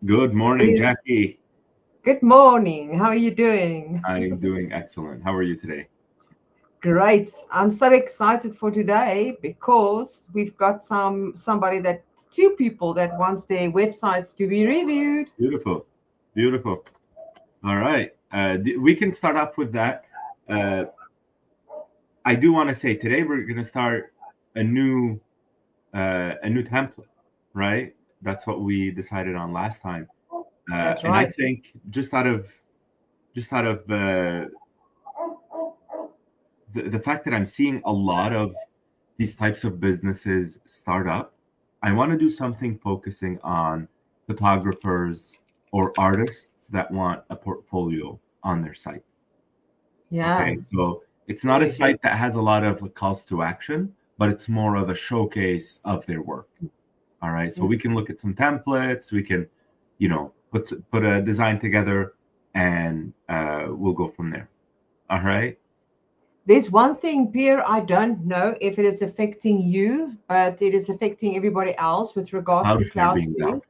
Good morning, Jackie. Good morning. How are you doing? I'm doing excellent. How are you today? Great. I'm so excited for today because we've got somebody that two people that wants their websites to be reviewed. Beautiful. Beautiful. All right. We can start off with that. Uh, I do want to say today we're going to start a new template, right? That's what we decided on last time. That's And I right. think just out of the fact that I'm seeing a lot of these types of businesses start up, I want to do something focusing on photographers or artists that want a portfolio on their site. Yeah. Okay, so it's not a Yes, yes. site that has a lot of calls to action, but it's more of a showcase of their work. All right, so Mm. we can look at some templates, we can, put a design together, and we'll go from there. All right. There's one thing, Pierre, I don't know if it is affecting you, but it is affecting everybody else with regards to Cloudflare being Cloudflare. down.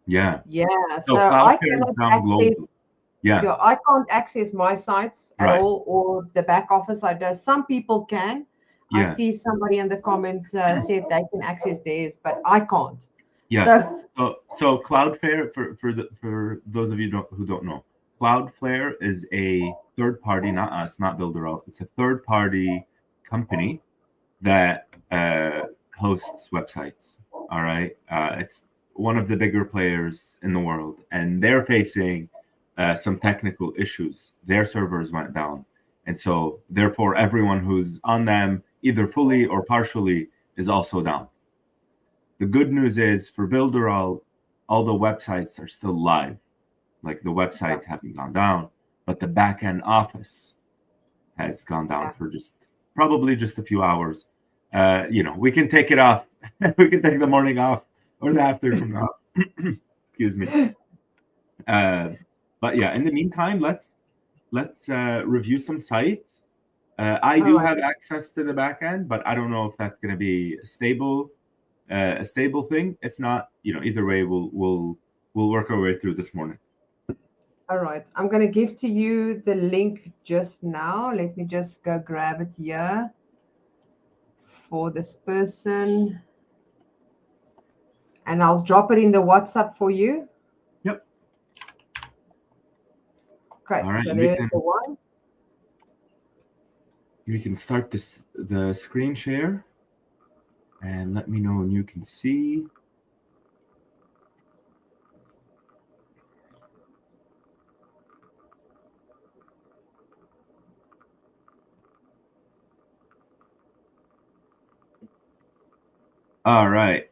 Yeah. Yeah, So so I Cloudflare is cannot down access. globally. Yeah. Yeah, I can't access my sites at Right. all or the back office. I do. Some people can. I Yeah. see somebody in the comments said they can access theirs, but I can't. Yeah. So, So Cloudflare for those of you who don't know, Cloudflare is a third party, not us, not Builderall. It's a third party company that hosts websites. All right. It's one of the bigger players in the world, and they're facing some technical issues. Their servers went down, and so therefore everyone who's on them, either fully or partially, is also down. The good news is for Builderall, all the websites are still live. Like the yeah, websites haven't gone down, but the back end office has gone down yeah. for probably just a few hours. We can take it off. We can take the morning off or the afternoon off. Excuse me. Uh, but yeah, in the meantime, let's review some sites. I All do right. have access to the back end, but I don't know if that's going to be a stable thing. If not, either way, we'll work our way through this morning. All right. I'm going to give to you the link just now. Let me just go grab it here for this person, and I'll drop it in the WhatsApp for you. Yep. Okay. All right. So We there's can the one. we can start the screen share and let me know when you can see. All right.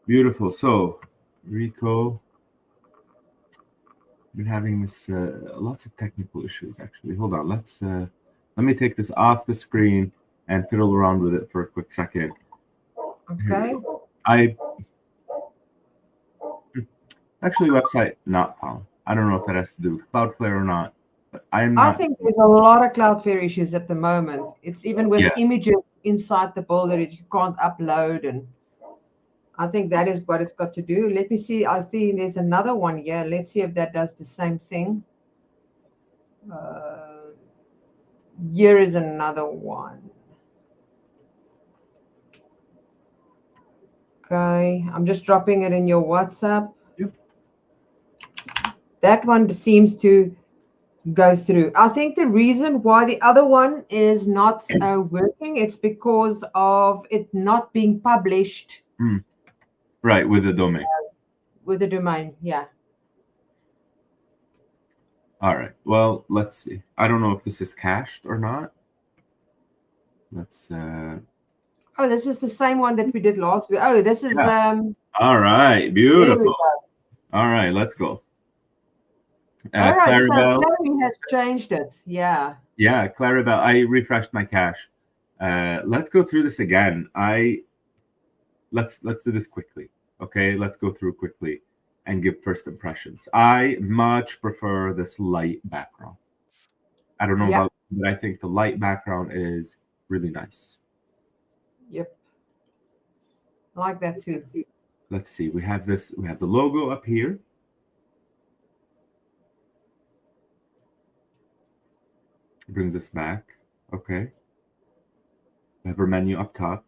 Beautiful. So, Rico, been having this lots of technical issues actually. Hold on. Let me take this off the screen and fiddle around with it for a quick second. Here we Okay. go. I actually website not found. I don't know if that has to do with Cloudflare or not, but I'm I not. think there's a lot of Cloudflare issues at the moment. It's even with Yeah. images inside the builder that you can't upload, and I think that is what it's got to do. Let me see. I think there's another one here. Let's see if that does the same thing. Uh, Here is another one. Okay, I'm just dropping it in your WhatsApp. Yep. That one seems to go through. I think the reason why the other one is not working, it's because of it not being published Mm, right, with the domain. with the domain. Yeah. All right. Well, let's see. I don't know if this is cached or not. Let's. Oh, this is the same one that we did last week. Oh, this is Yeah. All right. there we Beautiful. go. All right. Let's go. All right, so Clarabelle. Larry has changed it. Yeah. Yeah, Clarabelle. I refreshed my cache. Let's go through this again. Let's do this quickly. Okay. Let's go through quickly and give first impressions. I much prefer this light background. I don't know Yeah. about but I think the light background is really nice. Yep. I like that too. Let's see. We have this. We have the logo up here. Brings us back. Okay. We have our menu up top.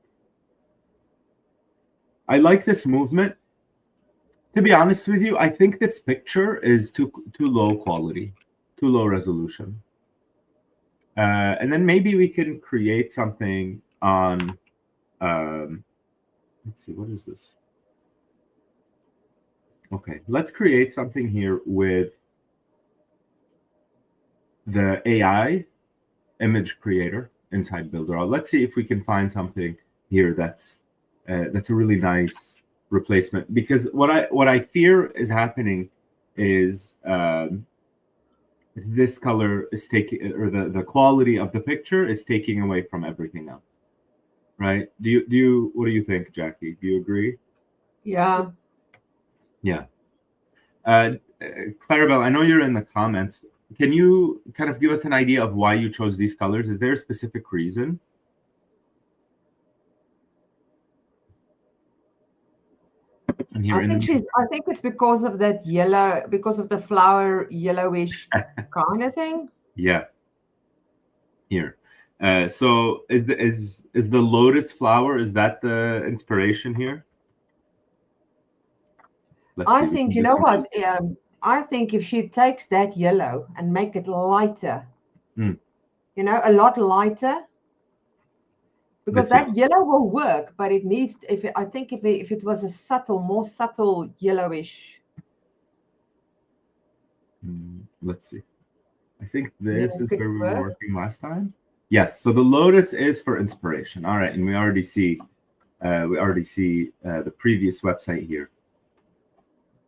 I like this movement. To be honest with you, I think this picture is too low quality, too low resolution. And then maybe we can create something on. Let's see. What is this? Okay, let's create something here with the AI image creator inside Builderall. Let's see if we can find something here that's a really nice replacement. Because what I fear is happening is this color is taking, or the quality of the picture is taking away from everything else. Right? Do you what do you think, Jackie? Do you agree? Yeah. Yeah. Clarabelle, I know you're in the comments. Can you kind of give us an idea of why you chose these colors? Is there a specific reason? And here I think it's because of that yellow, because of the flower yellowish kind of thing. Yeah. Here. So is the lotus flower, is that the inspiration here? I think, you know what? I think if she takes that yellow and make it lighter, Mm. you know, a lot lighter, because that yellow will work, but it needs, I think if it was a more subtle yellowish. Let's see. I think this is where we were working last time. Yes. So the lotus is for inspiration. All right, and we already see the previous website here.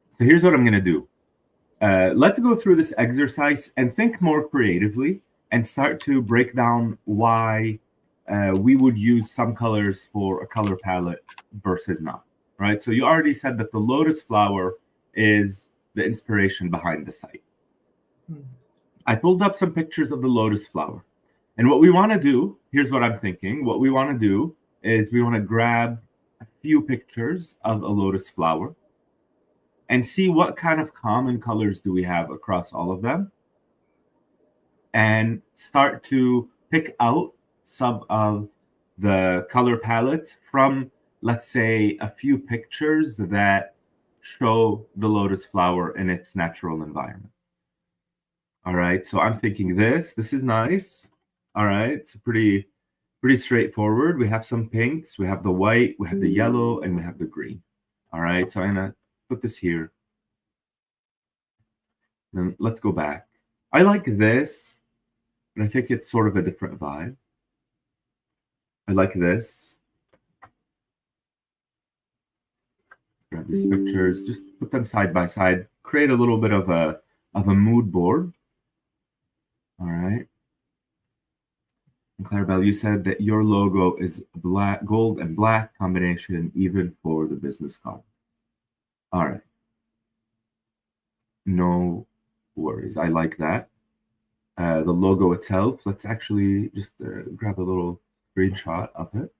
So here's what I'm going to do. Let's go through this exercise and think more creatively and start to break down why we would use some colors for a color palette versus not. Right. So you already said that the lotus flower is the inspiration behind the site. I pulled up some pictures of the lotus flower. And what we want to do, here's what I'm thinking. What we want to do is we want to grab a few pictures of a lotus flower and see what kind of common colors do we have across all of them, and start to pick out some of the color palettes from, let's say, a few pictures that show the lotus flower in its natural environment. All right, so I'm thinking this is nice. All right, it's pretty straightforward. We have some pinks, we have the white, we have the yellow, and we have the green. All right, so I'm gonna put this here. Then let's go back. I like this, and I think it's sort of a different vibe. I like this. Grab these pictures, just put them side by side, create a little bit of a mood board. All right. And Clarabelle, you said that your logo is black, gold and black combination, even for the business card. All right. No worries. I like that. The logo itself, let's actually just grab a little screenshot of it.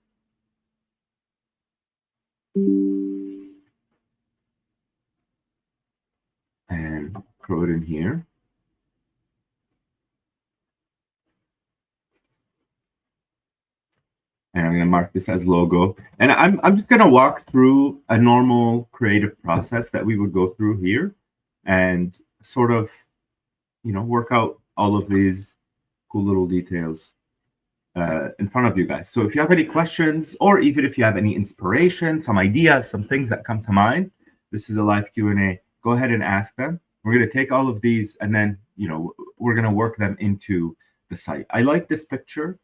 And throw it in here. And I'm going to mark this as logo. And I'm just going to walk through a normal creative process that we would go through here and sort of, work out all of these cool little details in front of you guys. So if you have any questions, or even if you have any inspiration, some ideas, some things that come to mind, this is a live Q&A. Go ahead and ask them. We're going to take all of these and then, we're going to work them into the site. I like this picture.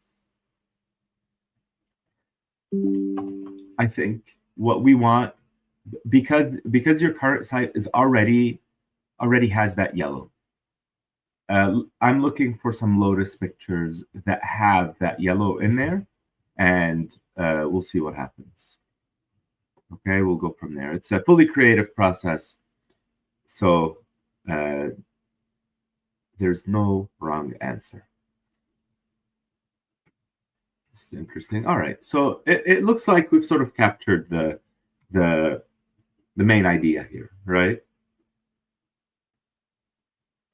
I think what we want, because your current site is already has that yellow. I'm looking for some lotus pictures that have that yellow in there, and we'll see what happens. Okay, we'll go from there. It's a fully creative process, so there's no wrong answer. This is interesting. All right, so it looks like we've sort of captured the main idea here, right?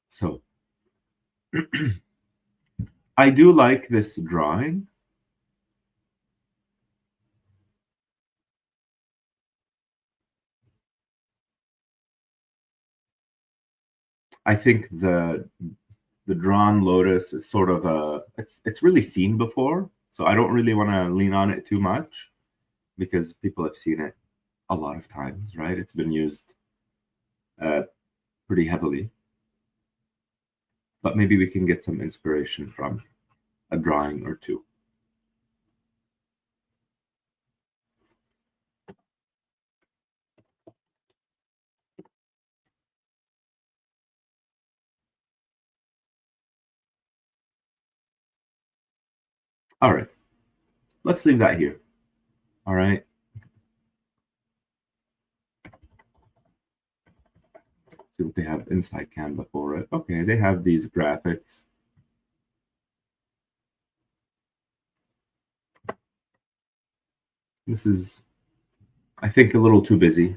So I do like this drawing. I think the drawn lotus is sort of it's really seen before, so I don't really want to lean on it too much because people have seen it a lot of times, right? It's been used pretty heavily. But maybe we can get some inspiration from a drawing or two. All right, let's leave that here. All right. See what they have inside Canva for it. Okay, they have these graphics. This is, I think, a little too busy.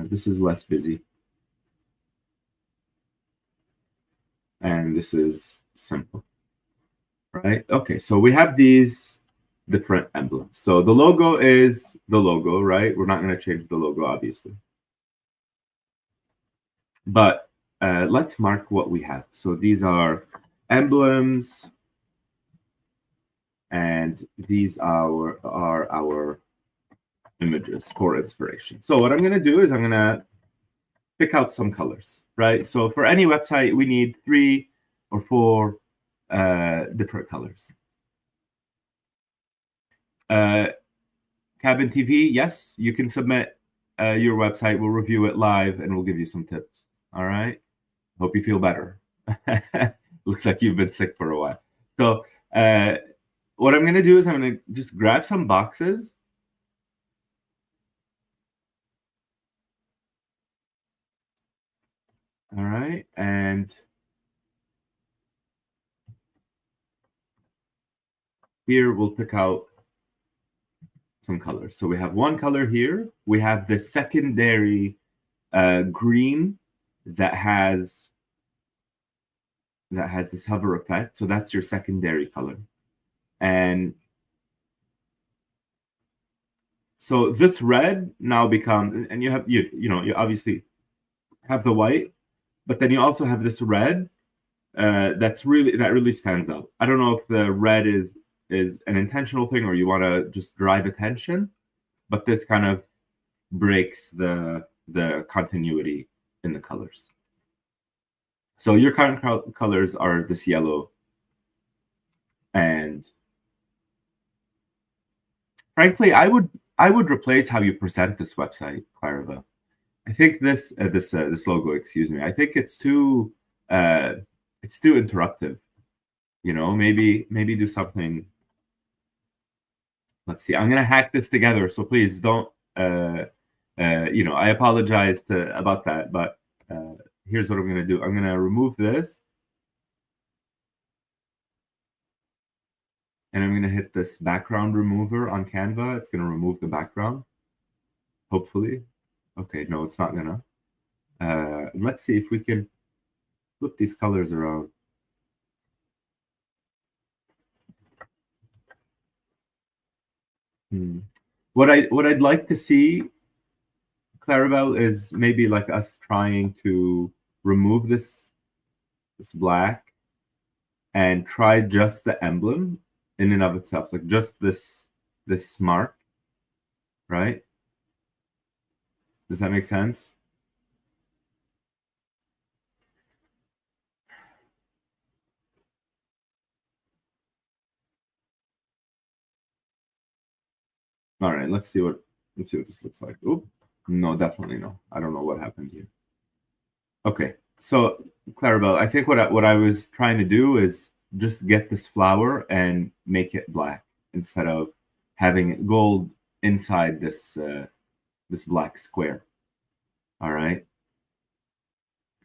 This is less busy. And this is simple, right? Okay, so we have these different emblems. So the logo is the logo, right? We're not going to change the logo, obviously. But let's mark what we have. So these are emblems, and these are our images for inspiration. So what I'm going to do is I'm going to pick out some colors, right? So for any website, we need 3 or 4 different colors. Cabin TV, yes, you can submit your website. We'll review it live and we'll give you some tips. All right. Hope you feel better. Looks like you've been sick for a while. So what I'm going to do is I'm going to just grab some boxes. All right. And here we'll pick out some colors. So we have one color here. We have the secondary green that has this hover effect. So that's your secondary color. And so this red now becomes, and you have you obviously have the white, but then you also have this red that really stands out. I don't know if the red is an intentional thing or you want to just drive attention, but this kind of breaks the continuity in the colors. So your current colors are this yellow, and frankly, I would replace how you present this website, Clariva. I think this logo, excuse me. I think it's too interruptive. Maybe do something. Let's see. I'm gonna hack this together, so please don't. I apologize about that, but here's what I'm gonna do. I'm gonna remove this, and I'm gonna hit this background remover on Canva. It's gonna remove the background, hopefully. Okay, no, it's not gonna. Let's see if we can flip these colors around. What I'd like to see, Clarabelle, is maybe like us trying to remove this black and try just the emblem in and of itself, like just this mark, right? Does that make sense? All right, let's see what this looks like. Oop, no, definitely no. I don't know what happened here. Okay, so Clarabelle, I think what I was trying to do is just get this flower and make it black instead of having it gold inside this black square. All right.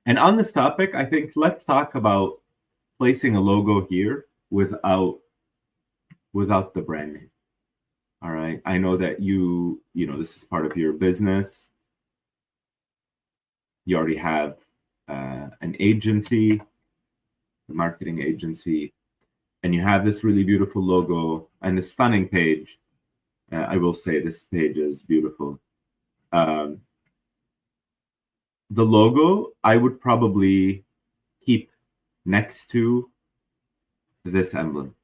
And on this topic, I think let's talk about placing a logo here without the brand name. All right. I know that you know, this is part of your business. You already have an agency, a marketing agency, and you have this really beautiful logo and this stunning page. I will say this page is beautiful. The logo I would probably keep next to this emblem.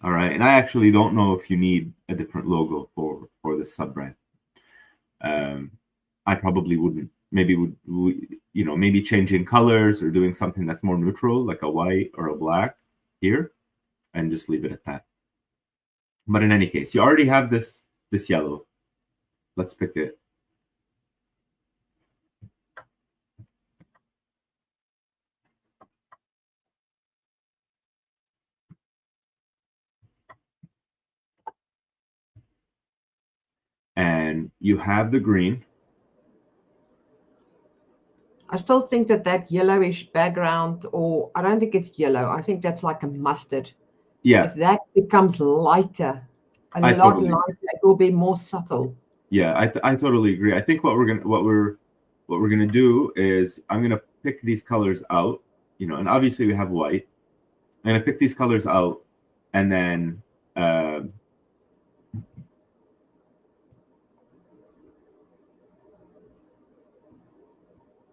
All right. And I actually don't know if you need a different logo for this sub brand. I probably wouldn't. Maybe maybe changing colors or doing something that's more neutral, like a white or a black here, and just leave it at that. But in any case, you already have this yellow. Let's pick it. And you have the green. I still think that yellowish background, or I don't think it's yellow. I think that's like a mustard. Yeah. If that becomes lighter, a lot totally lighter, it will be more subtle. Yeah, I totally agree. I think what we're gonna do is I'm gonna pick these colors out, and obviously we have white. I'm gonna pick these colors out, and then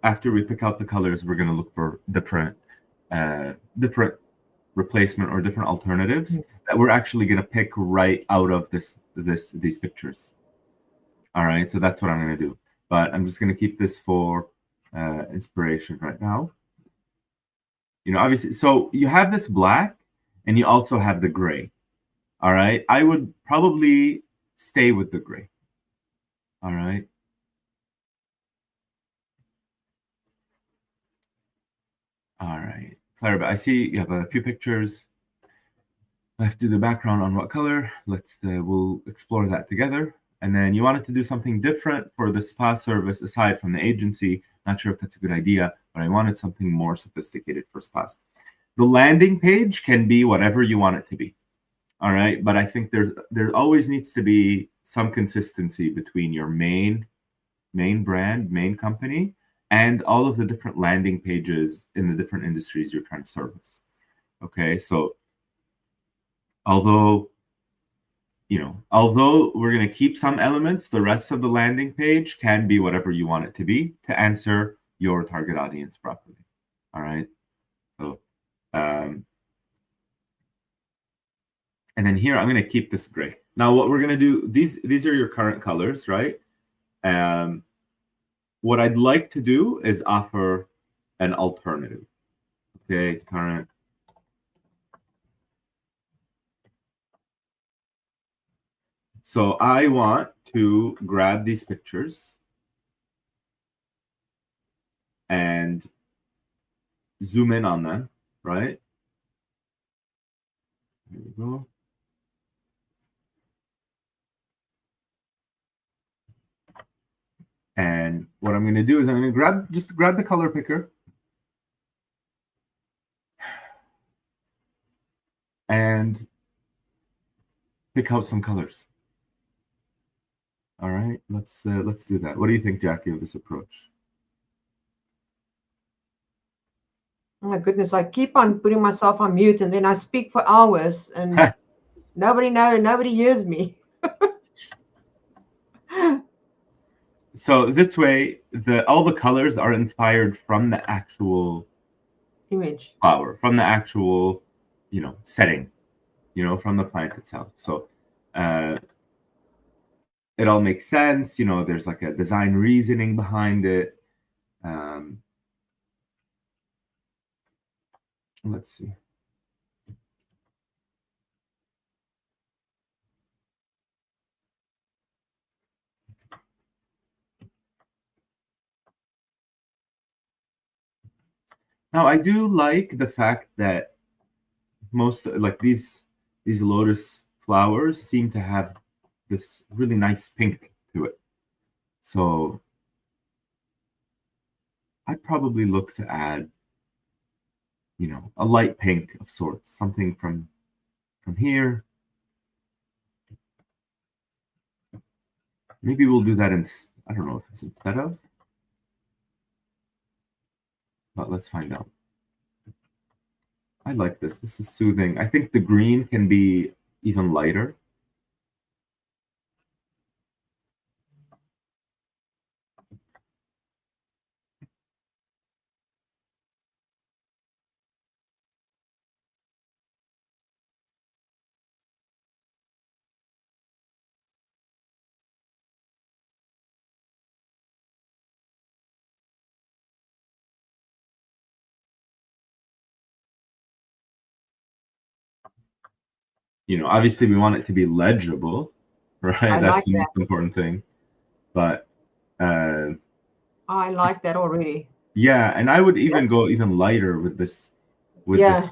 after we pick out the colors, we're gonna look for different replacement or different alternatives that we're actually gonna pick right out of these pictures. All right, so that's what I'm gonna do. But I'm just gonna keep this for inspiration right now. Obviously, so you have this black and you also have the gray. All right, I would probably stay with the gray. All right. All right, Clara, I see you have a few pictures. I have to do the background on what color. We'll explore that together. And then you wanted to do something different for the spa service aside from the agency. Not sure if that's a good idea, but I wanted something more sophisticated for spas. The landing page can be whatever you want it to be. All right. But I think there always needs to be some consistency between your main brand, main company, and all of the different landing pages in the different industries you're trying to service. Okay. So although we're going to keep some elements, the rest of the landing page can be whatever you want it to be to answer your target audience properly. All right. So, and then here, I'm going to keep this gray. Now, what we're going to do, these are your current colors, right? What I'd like to do is offer an alternative. Okay, current. So I want to grab these pictures and zoom in on them, right? Here we go. And what I'm going to do is I'm going to grab the color picker and pick out some colors. All right, let's do that. What do you think, Jackie, of this approach? Oh my goodness, I keep on putting myself on mute and then I speak for hours and nobody hears me. So this way, all the colors are inspired from the actual image, flower, from the actual, setting, from the plant itself. So it all makes sense. There's like a design reasoning behind it. Let's see. Now, I do like the fact that most, like these lotus flowers seem to have this really nice pink to it. So I'd probably look to add, a light pink of sorts, something from from here. Maybe we'll do that in, I don't know if it's instead of, but let's find out. I like this. This is soothing. I think the green can be even lighter. You know, obviously we want it to be legible, right? I That's like the that. most important thing. But I like that already. yeah, and I would even go even lighter with this, with Yeah.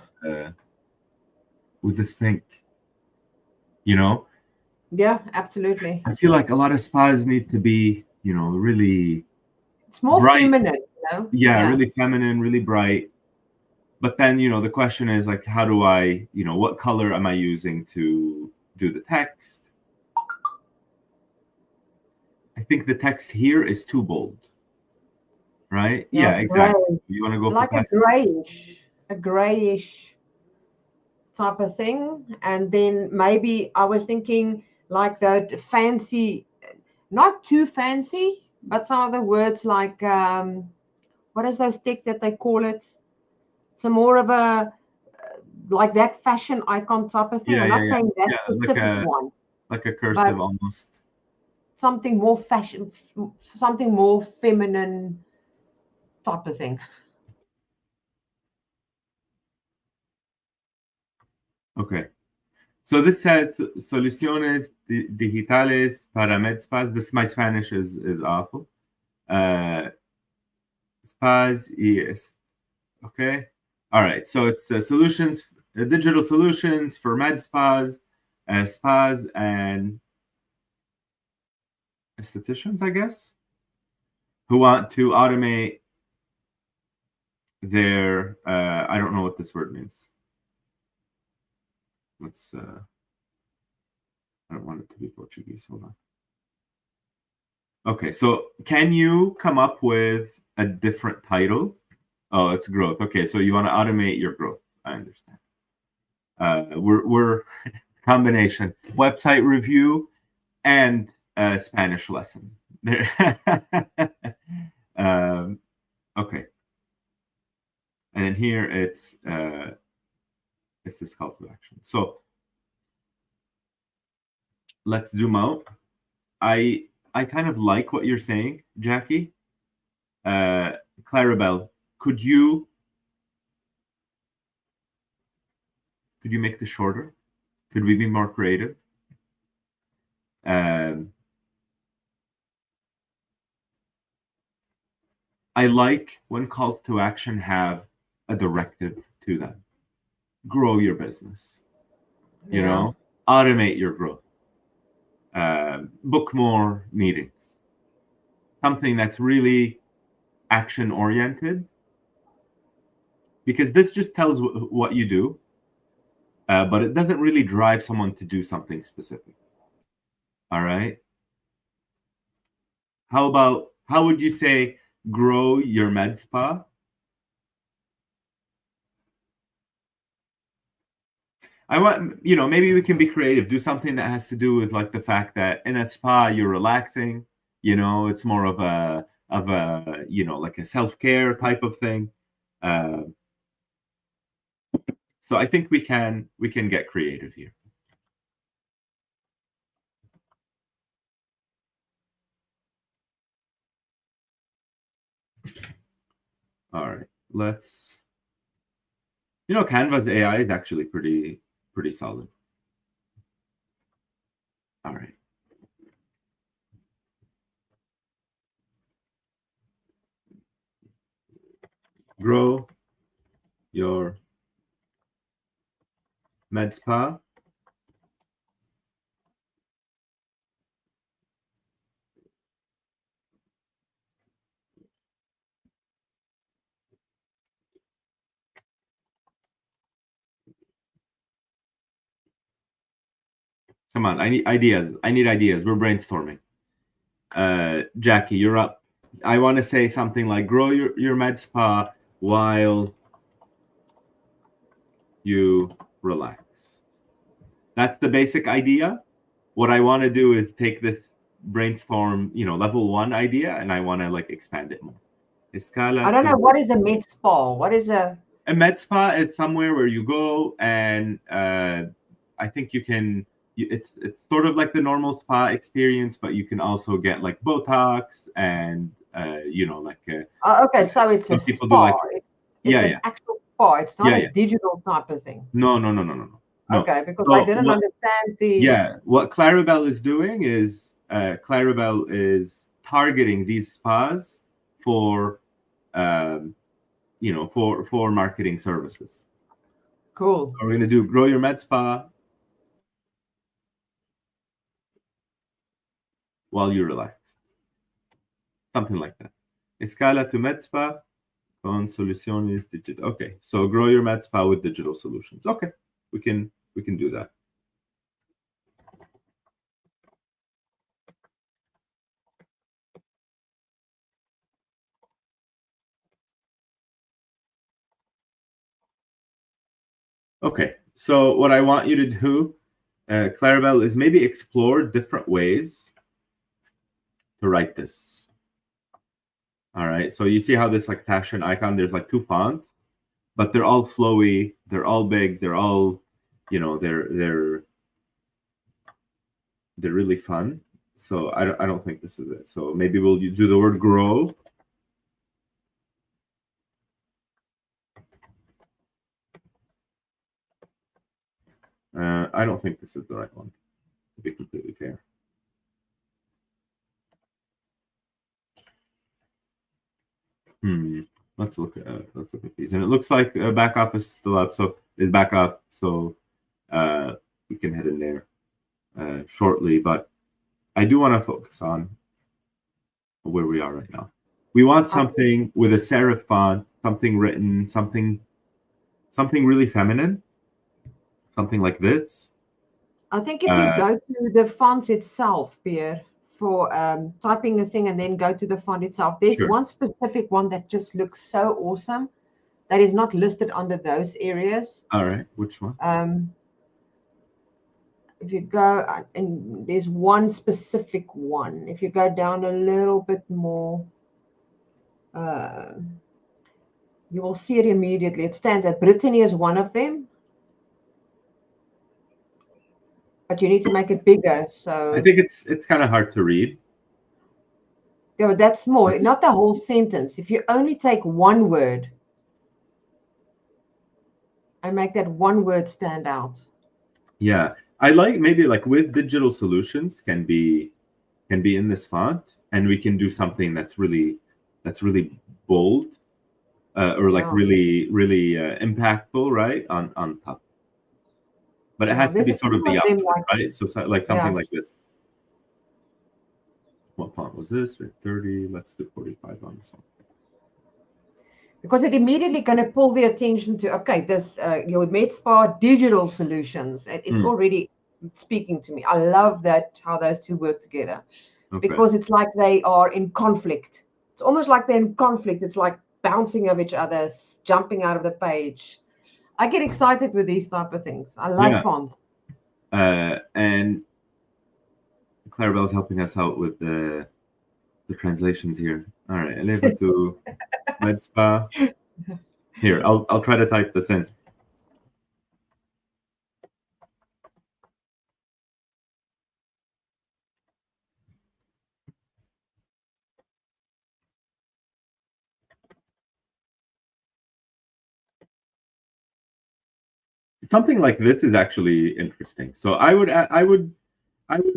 this pink. You know, Yeah, absolutely. I feel like a lot of spas need to be, you know, really It's more bright. feminine, you know? Yeah, Yeah. really feminine, really bright. But then, you know, the question is like, how do I, you know, what color am I using to do the text? I think the text here is too bold, right? Yeah, Gray, exactly. You want to go for like pastel. a grayish type of thing. And then maybe I was thinking like the fancy, not too fancy, but some of the words like what is those sticks that they call it? It's a more of a like that fashion icon type of thing. Yeah, I'm yeah, not yeah, saying that yeah, specific one, like a but cursive almost. something more fashion, something more feminine type of thing. Okay. So this says soluciones digitales para MedSpas. This my Spanish is awful. Spas is okay. All right. So it's solutions, digital solutions for med spas, spas and estheticians, I guess, who want to automate their. I don't know what this word means. Let's. I don't want it to be Portuguese. Hold on. Okay, so can you come up with a different title? Oh, it's growth. Okay, so you want to automate your growth. I understand. We're combination website review and Spanish lesson. There. Okay, and then here it's this call to action. So let's zoom out. I kind of like what you're saying, Jackie. Clarabelle, could you make this shorter? Could we be more creative? Um, I like when calls to action have a directive to them. Grow your business, you Yeah. know, automate your growth, book more meetings, something that's really action oriented, because this just tells what you do, but it doesn't really drive someone to do something specific. All right. How would you say grow your med spa? I want, you know, maybe we can be creative, do something that has to do with like the fact that in a spa you're relaxing, you know, it's more of a you know, like a self-care type of thing. Uh, so I think we can get creative here. All right, let's, you know, Canva's AI is actually pretty solid. All right. Grow your med spa. Come on, I need ideas. We're brainstorming. Jackie, you're up. I want to say something like grow your med spa while you relax. That's the basic idea. What I want to do is take this brainstorm, level 1 idea, and I want to like expand it more. I don't know, what is a med spa? What is a med spa? Is somewhere where you go and I think you can. It's sort of like the normal spa experience, but you can also get like Botox and okay, so it's a people spa. do like it's an actual spa. It's not a yeah. digital type of thing. No. Okay, because I didn't understand the. Yeah, what Clarabelle is doing is Clarabelle is targeting these spas for, for marketing services. Cool. So we're gonna do grow your med spa while you relax, something like that. Escala tu med spa con soluciones digital. Okay, so grow your med spa with digital solutions. Okay, we can do that. Okay, so what I want you to do, Clarabelle, is maybe explore different ways to write this. All right, so you see how this like fashion icon, there's like 2 fonts, but they're all flowy, they're all big, they're all, they're really fun. So I don't think this is it. So maybe we'll do the word grow. I don't think this is the right one, to be completely fair. Let's look at these, and it looks like back office is still up. So is back up. So we can head in there shortly. But I do want to focus on where we are right now. We want something with a serif font, something written, something really feminine, something like this. I think if you go to the fonts itself, Pierre, for typing a thing and then go to the font itself, there's one specific one that just looks so awesome that is not listed under those areas. All right, which one? If you go, and there's one specific one. If you go down a little bit more, you will see it immediately. It stands out. Brittany is one of them. But you need to make it bigger. So I think it's kind of hard to read. Yeah, but that's more, not the whole sentence. If you only take one word and make that one word stand out. Yeah, I like maybe like with digital solutions can be in this font, and we can do something that's really bold or like really impactful, right, on top. But it has to be sort of the opposite, right? So like something like this. What font was this? 30. Let's do 45 on this one. Because it immediately going to pull the attention to, okay, this your med spa digital solutions. It's already speaking to me. I love that, how those two work together. Okay. Because it's like they are in conflict. It's almost like they're in conflict. It's like bouncing off each other, jumping out of the page. I get excited with these type of things. I love fonts. And Clarabelle's helping us out with the translations here. All right, eleva to med spa. Here, I'll try to type this in. Something like this is actually interesting. So I would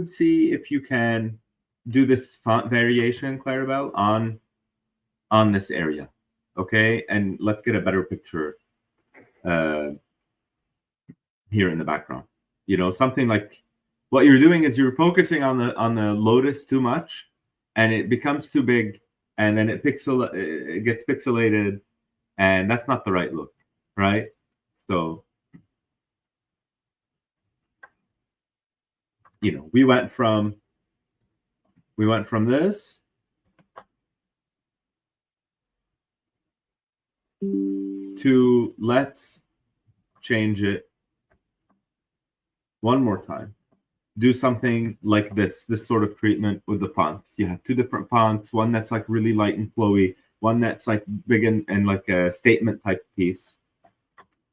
see if you can do this font variation, Clarabelle, on this area. Okay, and let's get a better picture here in the background. Something like what you're doing is you're focusing on the lotus too much, and it becomes too big, and then it gets pixelated, and that's not the right look, right? So we went from this to let's change it one more time. Do something like this sort of treatment with the fonts. You have two different fonts, one that's like really light and flowy, one that's like big and like a statement type piece.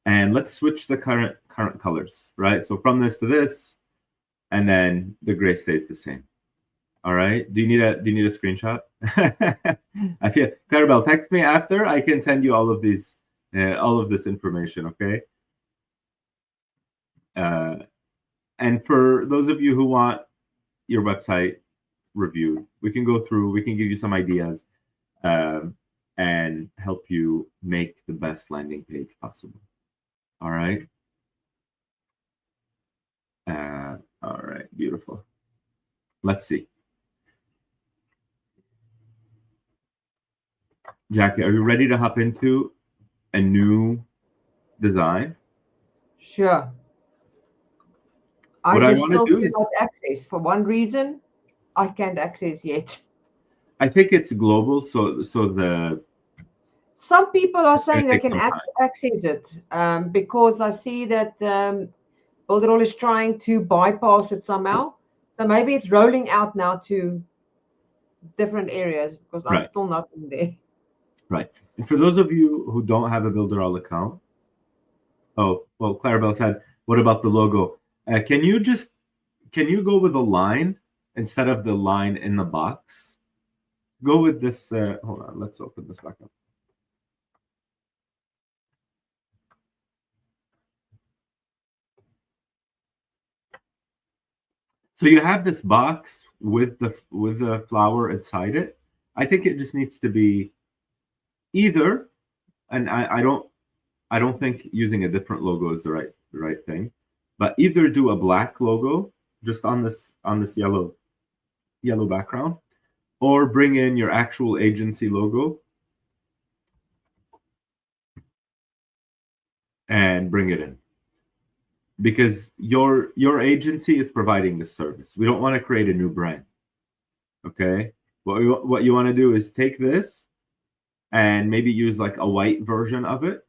And let's switch the current colors, right? So from this to this, and then the gray stays the same. All right. Do you need a screenshot? I feel Clarabelle, text me after. I can send you all of these, all of this information. Okay. And for those of you who want your website reviewed, we can go through. We can give you some ideas, and help you make the best landing page possible. All right. All right. Beautiful. Let's see. Jackie, are you ready to hop into a new design? Sure. What I want to do is access for one reason. I can't access yet. I think it's global, so the some people are saying they can access it because I see that Builderall is trying to bypass it somehow. So maybe it's rolling out now to different areas because I'm still not in there. Right. And for those of you who don't have a Builderall account, oh, well, Clarabelle said, what about the logo? Can you go with a line instead of the line in the box? Go with this. Hold on. Let's open this back up. So you have this box with the flower inside it. I think it just needs to be either, and I don't think using a different logo is the right thing, but either do a black logo just on this yellow background, or bring in your actual agency logo and bring it in, because your agency is providing this service. We don't want to create a new brand. Okay, what you want to do is take this and maybe use like a white version of it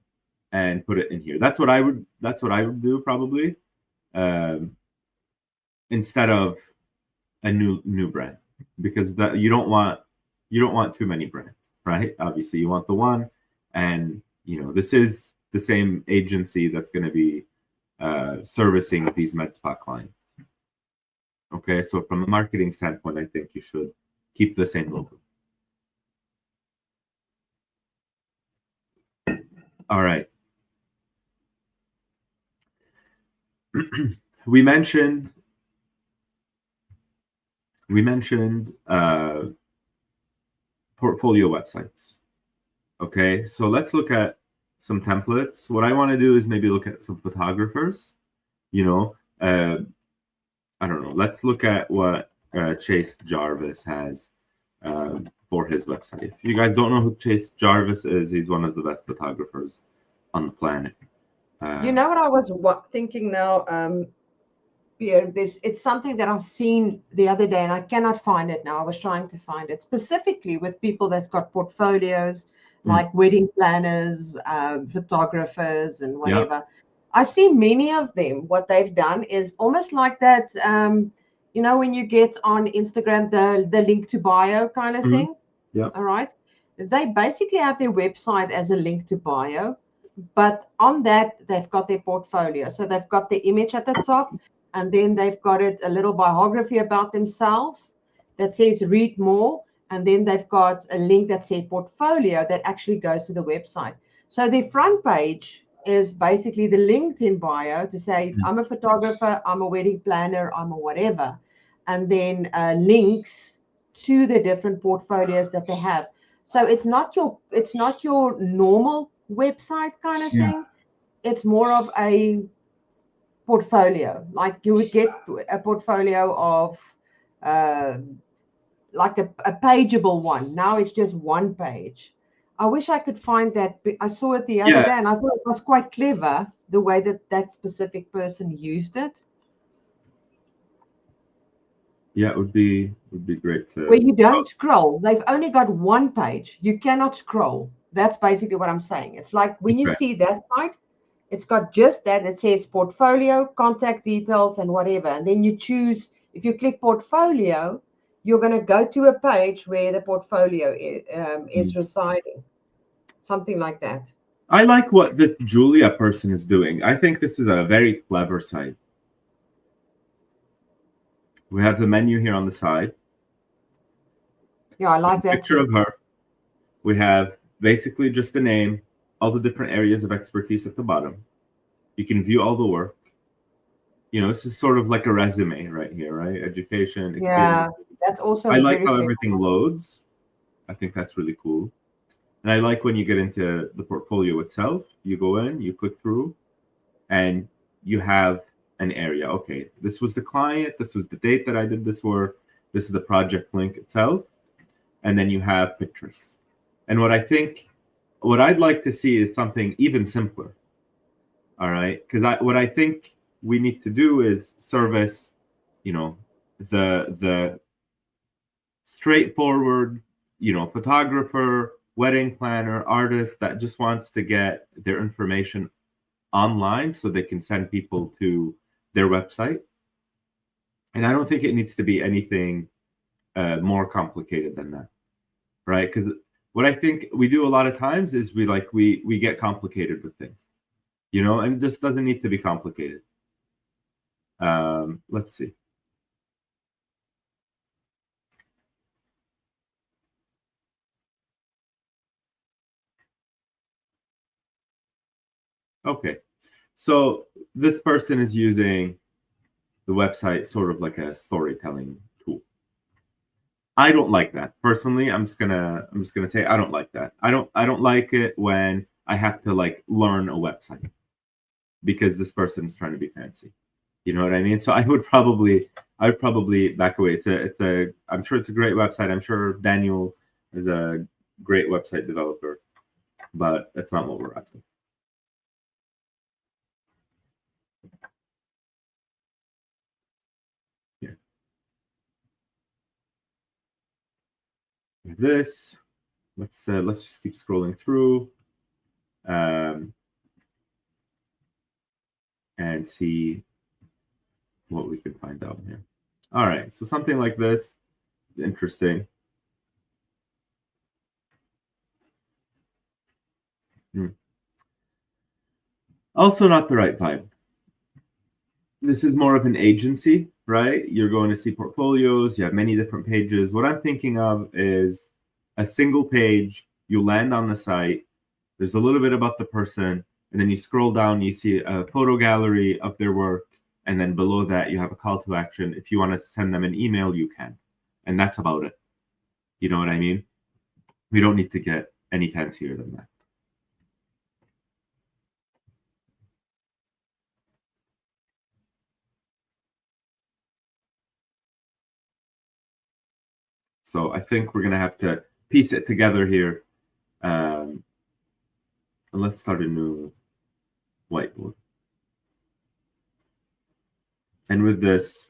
and put it in here. That's what I would do probably, instead of a new brand, because that you don't want too many brands, right? Obviously, you want the one, and this is the same agency that's going to be servicing these med spa clients. Okay, so from a marketing standpoint, I think you should keep the same logo. All right. We mentioned portfolio websites. Okay, so let's look at some templates. What I want to do is maybe look at some photographers. I don't know. Let's look at what Chase Jarvis has for his website. If you guys don't know who Chase Jarvis is, he's one of the best photographers on the planet. You know what I was thinking now, Pierre? It's something that I've seen the other day, and I cannot find it now. I was trying to find it specifically with people that's got portfolios, like wedding planners, photographers, and whatever. Yeah. I see many of them. What they've done is almost like that. When you get on Instagram, the link to bio kind of thing. Yeah. All right. They basically have their website as a link to bio. But on that, they've got their portfolio. So they've got the image at the top, and then they've got a little biography about themselves that says read more. And then they've got a link that says portfolio that actually goes to the website. So the front page is basically the LinkedIn bio to say, I'm a photographer, I'm a wedding planner, I'm a whatever. And then links to the different portfolios that they have. So it's not your normal website kind of thing. It's more of a portfolio, like you would get a portfolio of like a pageable one. Now it's just one page. I wish I could find that. I saw it the other day, and I thought it was quite clever the way that specific person used it. Yeah, it would be great to. Where you don't scroll. They've only got one page. You cannot scroll. That's basically what I'm saying. It's like when you Okay. see that site, it's got just that. It says portfolio, contact details, and whatever. And then you choose, if you click portfolio, you're going to go to a page where the portfolio is residing. Something like that. I like what this Julia person is doing. I think this is a very clever site. We have the menu here on the side. Yeah, I like that Picture too. of her. We have basically just the name, all the different areas of expertise at the bottom. You can view all the work. You know, this is sort of like a resume right here, right? Education, experience. Yeah, that's I also like very how clever. everything loads. I think that's really cool. And I like when you get into the portfolio itself, you go in, you click through, and you have an area. Okay, this was the client, this was the date that I did this work, this is the project link itself, and then you have pictures. And what I'd like to see is something even simpler. All right, because what I think we need to do is service, you know, the straightforward, photographer, wedding planner, artist that just wants to get their information online so they can send people to their website. And I don't think it needs to be anything more complicated than that, right? Because what I think we do a lot of times is we get complicated with things, and it just doesn't need to be complicated. Let's see. Okay, so this person is using the website sort of like a storytelling tool. I don't like that personally. I'm just gonna say I don't like that. I don't like it when I have to like learn a website because this person is trying to be fancy. You know what I mean? So I would probably back away. I'm sure it's a great website. I'm sure Daniel is a great website developer, but that's not what we're after. Here. This. Let's just keep scrolling through. And see what we can find out here. All right, so something like this, interesting. Also, not the right vibe. This is more of an agency, right? You're going to see portfolios, you have many different pages. What I'm thinking of is a single page, you land on the site, there's a little bit about the person, and then you scroll down, you see a photo gallery of their work, and then below that, you have a call to action. If you want to send them an email, you can. And that's about it. You know what I mean? We don't need to get any fancier than that. So I think we're going to have to piece it together here. And let's start a new whiteboard. And with this,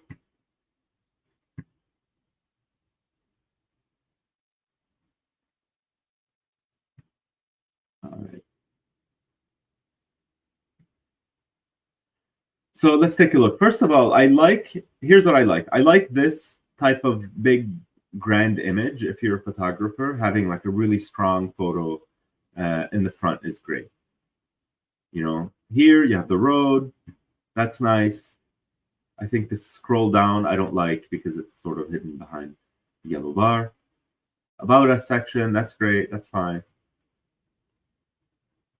all right. So let's take a look. First of all, here's what I like. I like this type of big, grand image. If you're a photographer, having like a really strong photo in the front is great. Here you have the road. That's nice. I think the scroll down I don't like because it's sort of hidden behind the yellow bar. About Us section, that's great. That's fine.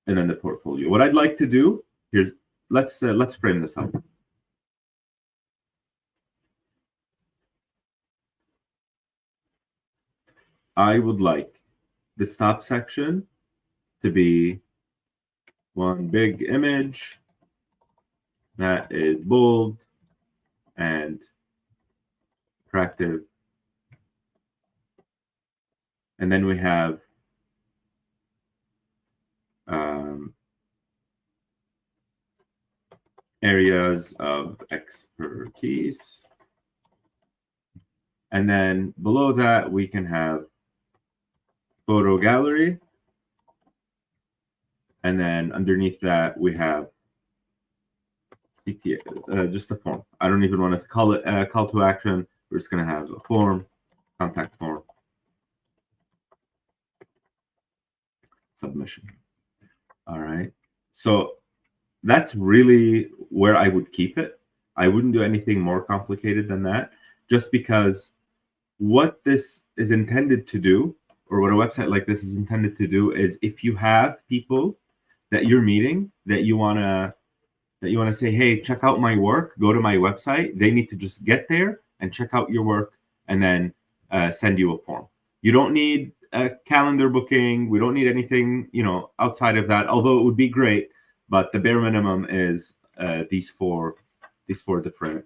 And then the portfolio. What I'd like to do here's let's frame this up. I would like the stop section to be one big image that is bold and attractive. And then we have areas of expertise. And then below that, we can have photo gallery. And then underneath that, we have CTA, just a form. I don't even want to call it a call to action. We're just going to have a form, contact form, submission. All right. So that's really where I would keep it. I wouldn't do anything more complicated than that, just because what this is intended to do, or what a website like this is intended to do, is if you have people that you're meeting that you want to say, hey, check out my work, go to my website, they need to just get there and check out your work and then send you a form. You don't need a calendar booking. We don't need anything, outside of that, although it would be great, but the bare minimum is these four different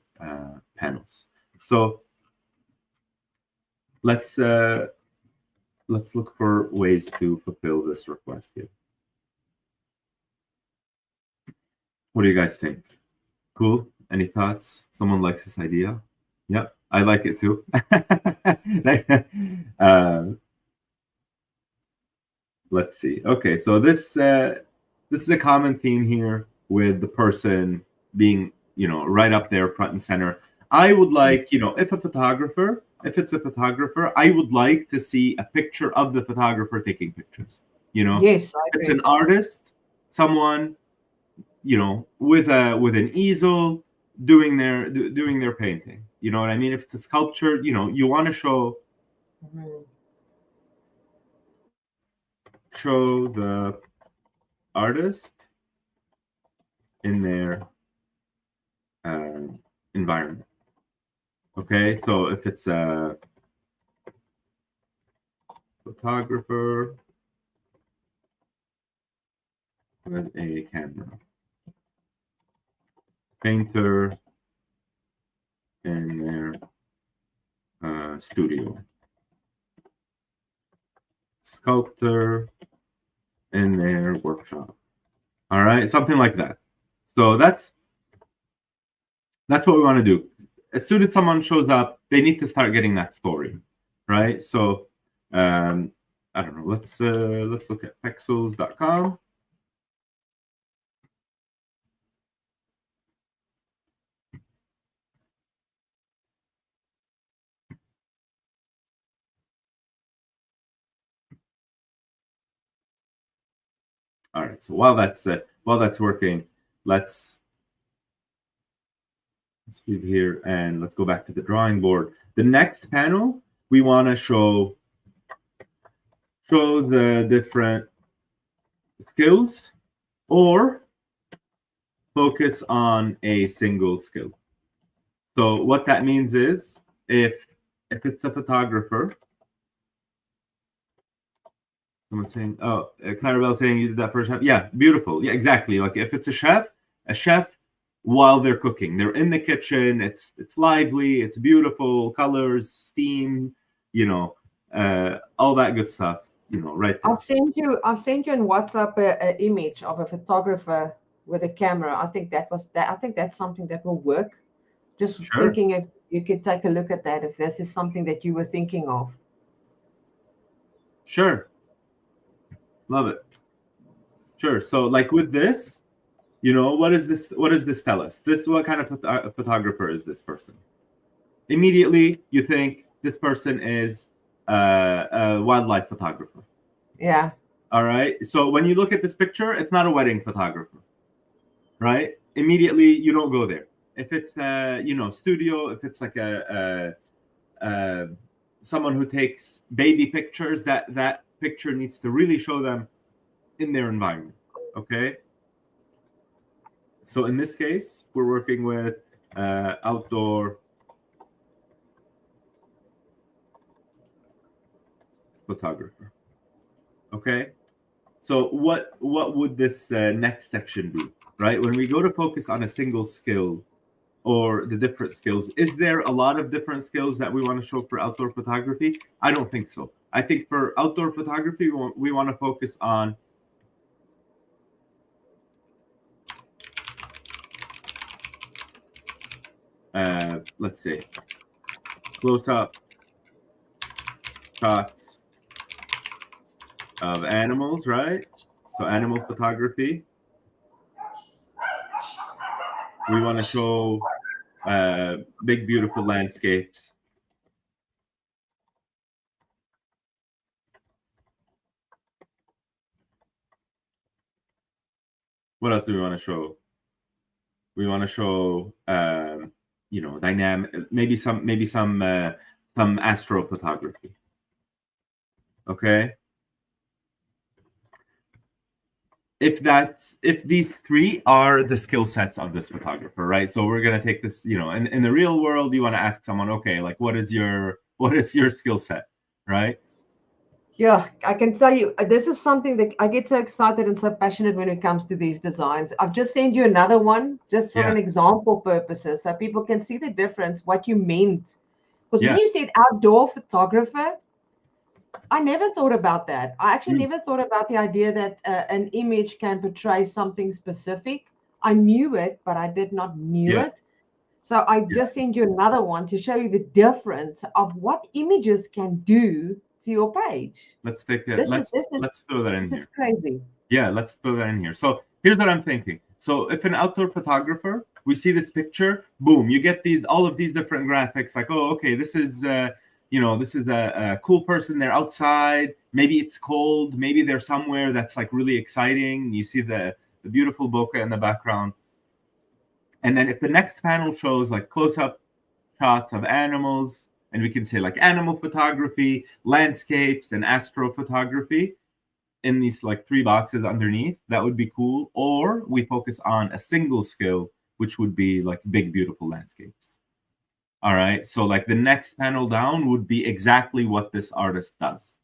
panels. So let's look for ways to fulfill this request here. What do you guys think? Cool? Any thoughts? Someone likes this idea? Yep, I like it too. Let's see. Okay, so this is a common theme here with the person being, right up there front and center. I would like, if it's a photographer, I would like to see a picture of the photographer taking pictures. Yes, I if it's agree. an artist, someone, with an easel doing their painting. You know what I mean? If it's a sculpture, you want to show the artist in their environment. Okay, so if it's a photographer with a camera, painter in their studio, sculptor in their workshop. All right, something like that. So that's what we want to do. As soon as someone shows up, they need to start getting that story, right? So I don't know. Let's look at pexels.com. All right. So while that's working, let's leave here and let's go back to the drawing board. The next panel, we want to show the different skills or focus on a single skill. So what that means is if it's a photographer, someone's saying, oh, Clarabelle saying you did that for a chef. Yeah, beautiful. Yeah, exactly. Like if it's a chef while they're cooking, they're in the kitchen, it's lively, it's beautiful, colors, steam, all that good stuff, right there. I'll send you in WhatsApp an image of a photographer with a camera. I think that's something that will work. Just thinking if you could take a look at that, if this is something that you were thinking of. Sure. Love it. Sure. So like with this, what does this tell us? What kind of photographer is this person? Immediately you think this person is a wildlife photographer. Yeah. All right. So when you look at this picture, it's not a wedding photographer, right? Immediately you don't go there. If it's studio, if it's like a someone who takes baby pictures, that picture needs to really show them in their environment. Okay. So in this case, we're working with outdoor photographer. Okay. So what would this next section be, right? When we go to focus on a single skill or the different skills, is there a lot of different skills that we want to show for outdoor photography? I don't think so. I think for outdoor photography, we want to focus on let's say close up shots of animals, right? So animal photography. We want to show big, beautiful landscapes. What else do we want to show? We want to show, you know, dynamic, maybe some astrophotography. Okay. If these three are the skill sets of this photographer, right? So we're gonna take this, you know, in the real world, you want to ask someone, okay, like what is your skill set, right? Yeah, I can tell you, this is something that I get so excited and so passionate when it comes to these designs. I've just sent you another one just for Yeah. an example purposes, so people can see the difference, what you meant. Because Yeah. when you said outdoor photographer, I never thought about that. I actually never thought about the idea that an image can portray something specific. I knew it, but I did not knew Yeah. it. So I Yeah. just sent you another one to show you the difference of what images can do to your page. Let's take that. This Let's is throw that in this is here. crazy. Yeah, let's throw that in here. So here's what I'm thinking. So if an outdoor photographer, we see this picture, boom, you get all of these different graphics. Like, oh, okay, this is you know, this is a cool person. They're outside. Maybe it's cold. Maybe they're somewhere that's like really exciting. You see the beautiful bokeh in the background. And then if the next panel shows like close-up shots of animals, and we can say like animal photography, landscapes, and astrophotography in these like three boxes underneath, that would be cool. Or we focus on a single skill, which would be like big, beautiful landscapes. All right. So like the next panel down would be exactly what this artist does.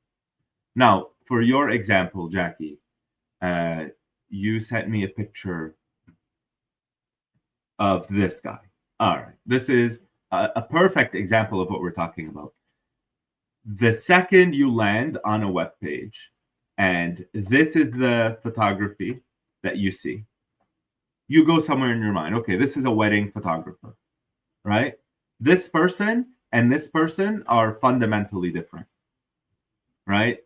Now, for your example, Jackie, you sent me a picture of this guy. All right. This is a perfect example of what we're talking about. The second you land on a web page, and this is the photography that you see, you go somewhere in your mind, okay, this is a wedding photographer, right? This person and this person are fundamentally different, right?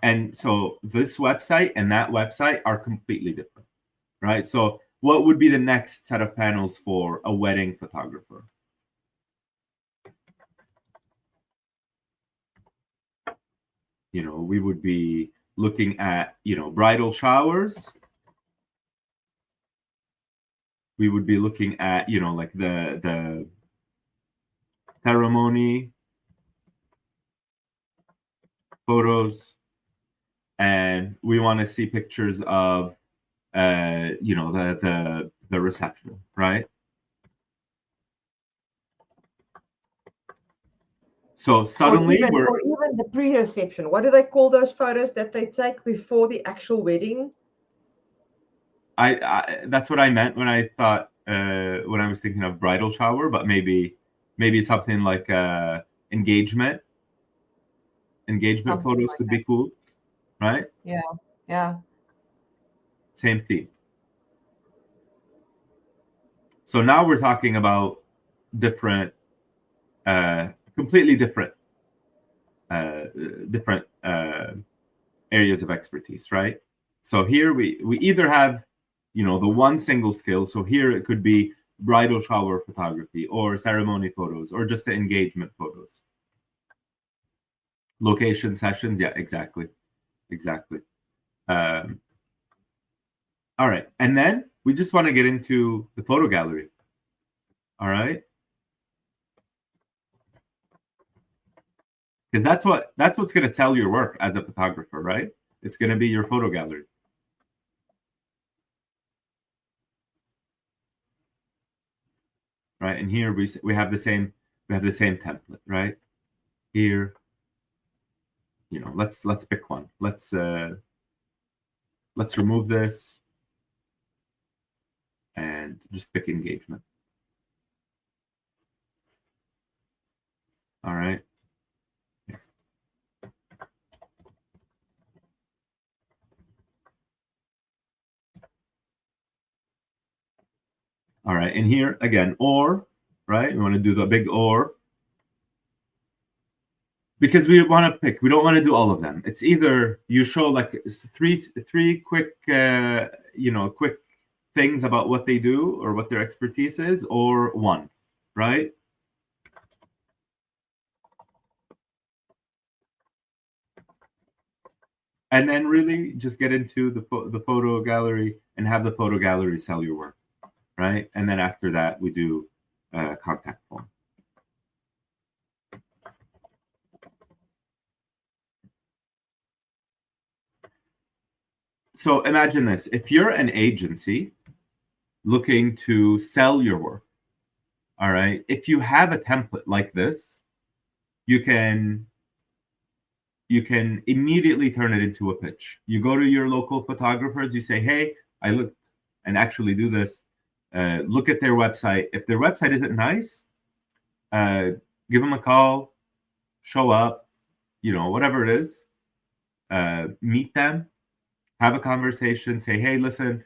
And so this website and that website are completely different, right? So what would be the next set of panels for a wedding photographer? You know, we would be looking at, you know, bridal showers. We would be looking at, you know, like the ceremony photos, and we want to see pictures of, you know, the reception, right? So suddenly Or even the pre-reception. What do they call those photos that they take before the actual wedding? I that's what I meant when I thought when I was thinking of bridal shower, but maybe something like engagement Something photos like could that. be cool, right? Yeah, yeah. Same theme. So now we're talking about different, completely different, different areas of expertise, right? So here we either have, you know, the one single skill. So here it could be bridal shower photography or ceremony photos or just the engagement photos. Location sessions, yeah, exactly. Um, all right, and then we just want to get into the photo gallery. All right, because that's what's going to sell your work as a photographer, right? It's going to be your photo gallery. Right, and here we have the same template, right? Here, you know, let's pick one. Let's remove this and just pick engagement. All right. Yeah. All right, and here again, or, right? We want to do the big or, because we want to pick. We don't want to do all of them. It's either you show like three quick, quick things about what they do or what their expertise is, or one, right? And then really just get into the photo gallery and have the photo gallery sell your work, right? And then after that, we do a contact form. So imagine this. If you're an agency looking to sell your work, all right, if you have a template like this, you can immediately turn it into a pitch. You go to your local photographers, you say, hey, I looked, and actually do this. Look at their website. If their website isn't nice, give them a call, show up, whatever it is, meet them, have a conversation, say, hey, listen,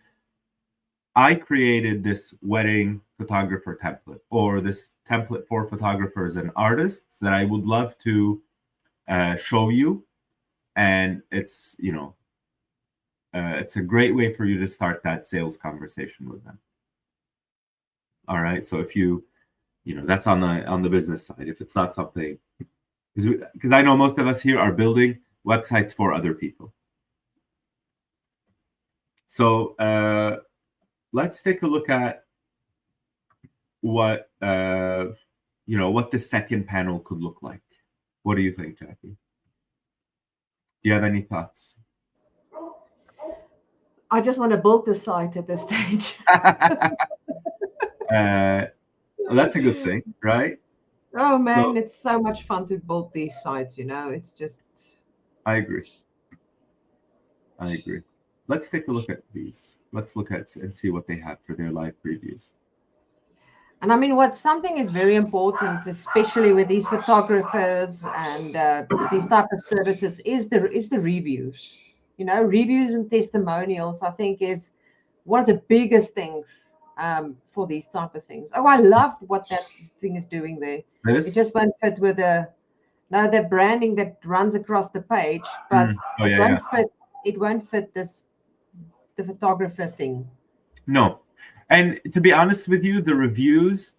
I created this wedding photographer template, or this template for photographers and artists that I would love to show you. And it's, it's a great way for you to start that sales conversation with them. All right. So if that's on the business side. If it's not something, because I know most of us here are building websites for other people. So let's take a look at what what the second panel could look like. What do you think, Jackie? Do you have any thoughts? I just want to build the site at this stage. Well, that's a good thing, right? Oh man, it's so much fun to build these sites, it's just... I agree. Let's take a look at these. Let's look at and see what they have for their live previews. And I mean, something is very important, especially with these photographers and these type of services, is the reviews. Reviews and testimonials, I think, is one of the biggest things for these type of things. Oh, I love what that thing is doing there. It just won't fit with the branding that runs across the page, but it won't fit the photographer thing. No. And to be honest with you, the reviews,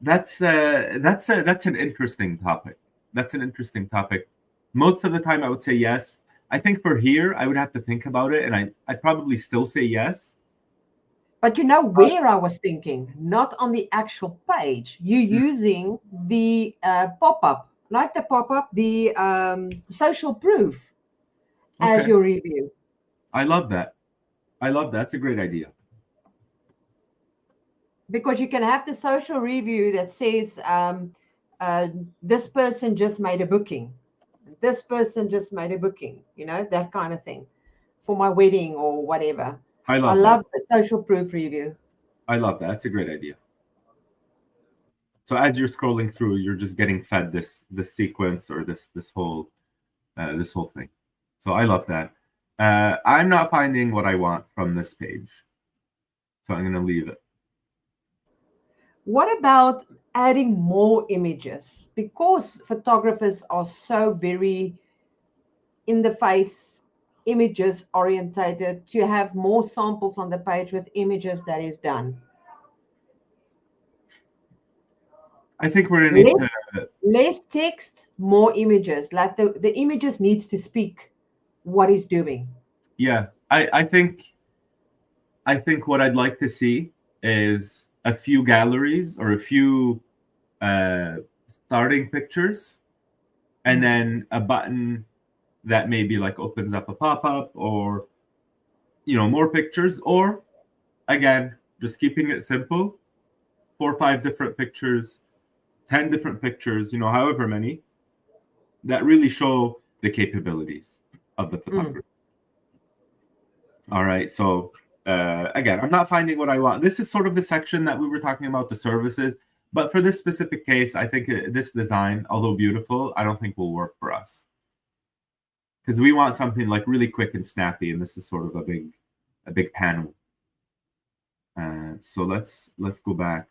that's an interesting topic. That's an interesting topic. Most of the time I would say yes. I think for here, I would have to think about it, and I'd probably still say yes. But where I was thinking, not on the actual page. You're using the pop-up, not the pop-up, the social proof as your review. I love that. That's a great idea. Because you can have the social review that says, this person just made a booking. This person just made a booking, that kind of thing for my wedding or whatever. I love the social proof review. I love that. That's a great idea. So as you're scrolling through, you're just getting fed this sequence or this whole thing. So I love that. I'm not finding what I want from this page, so I'm going to leave it. What about adding more images? Because photographers are so very in the face, images orientated, to have more samples on the page with images, that is done. I think we're going to need less text, more images. Like the images needs to speak what it's doing. Yeah, I think what I'd like to see is a few galleries or a few starting pictures, and then a button that maybe like opens up a pop-up, or more pictures, or again just keeping it simple, 4 or 5 different pictures, 10 different pictures, however many, that really show the capabilities of the photographer. All right, so again, I'm not finding what I want. This is sort of the section that we were talking about, the services, but for this specific case, I think this design, although beautiful, I don't think will work for us, because we want something like really quick and snappy, and this is sort of a big panel. So let's go back.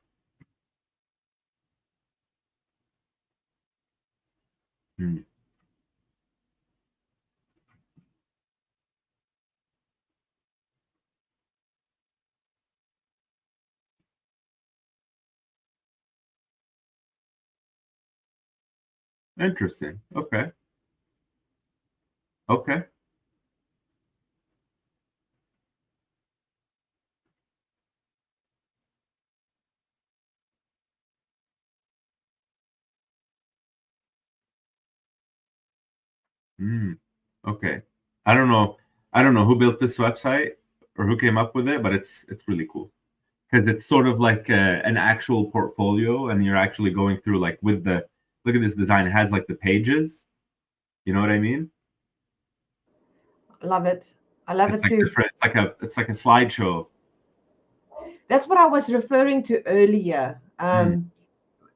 Interesting. Okay. Okay. Okay. I don't know. I don't know who built this website or who came up with it, but it's really cool because it's sort of like an actual portfolio, and you're actually going through like with the look at this design. It has like the pages. You know what I mean? Love it. I love It's it like too. different. It's like a slideshow. That's what I was referring to earlier. Mm,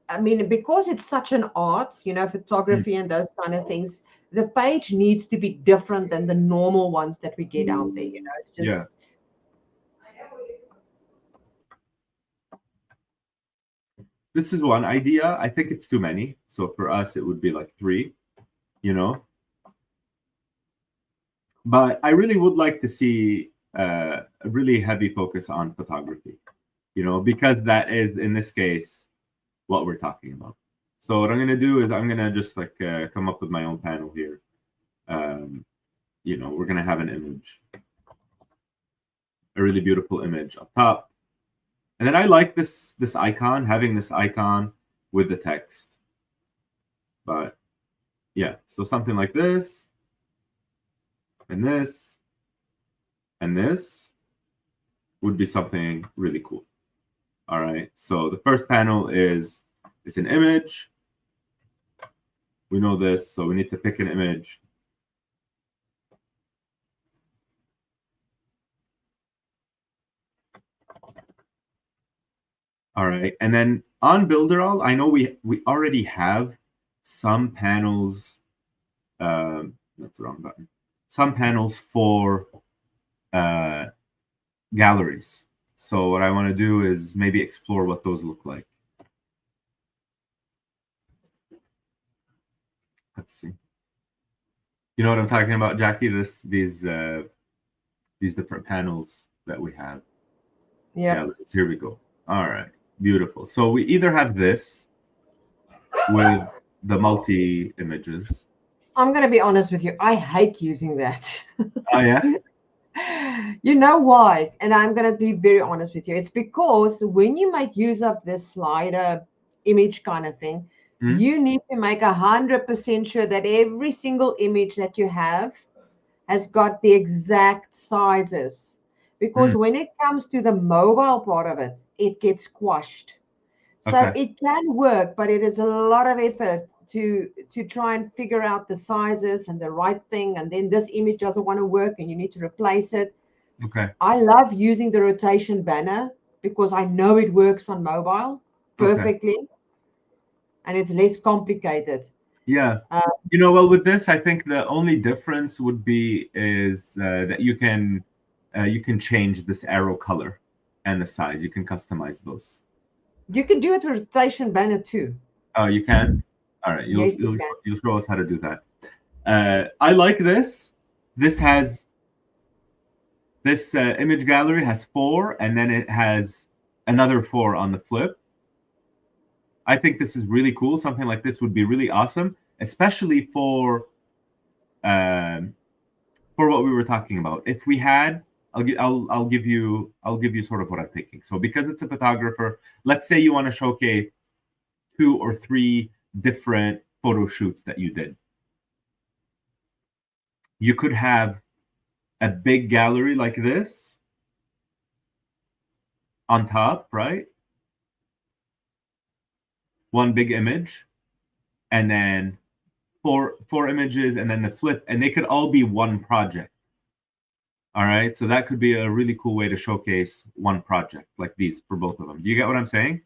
I mean, because it's such an art, mm. photography and those kind of things, the page needs to be different than the normal ones that we get out there. It's just Yeah. This is one idea. I think it's too many. So for us, it would be like three. You know, but I really would like to see a really heavy focus on photography. Because that is in this case what we're talking about. So what I'm gonna do is I'm gonna just like come up with my own panel here. We're gonna have an image, a really beautiful image up top, and then I like this icon, having this icon with the text. But yeah, so something like this, and this, and this would be something really cool. All right. So the first panel is an image. We know this, so we need to pick an image. All right, and then on Builderall, I know we already have some panels. That's the wrong button. Some panels for galleries. So what I want to do is maybe explore what those look like. Let's see. You know what I'm talking about, Jackie? These different panels that we have. yeah. Here we go. All right, beautiful. So we either have this with the multi images. I'm going to be honest with you. I hate using that. Oh yeah. You know why? And I'm going to be very honest with you. It's because when you make use of this slider image kind of thing, you need to make 100% sure that every single image that you have has got the exact sizes. Because when it comes to the mobile part of it, it gets squashed. So Okay. it can work, but it is a lot of effort to try and figure out the sizes and the right thing. And then this image doesn't want to work and you need to replace it. Okay. I love using the rotation banner because I know it works on mobile perfectly and it's less complicated. Yeah. Well, with this, I think the only difference would be is that you can change this arrow color and the size. You can customize those. You can do it with rotation banner too. Oh, you can? All right. You'll Yes, you you'll, can. you'll show us how to do that. I like this. This has this image gallery has 4, and then it has another 4 on the flip. I think this is really cool. Something like this would be really awesome, especially for what we were talking about. If we had, I'll give you sort of what I'm thinking. So because it's a photographer, let's say you want to showcase 2 or 3 different photo shoots that you did. You could have a big gallery like this on top, right? One big image, and then four images, and then the flip, and they could all be one project. All right, so that could be a really cool way to showcase one project like these for both of them. Do you get what I'm saying?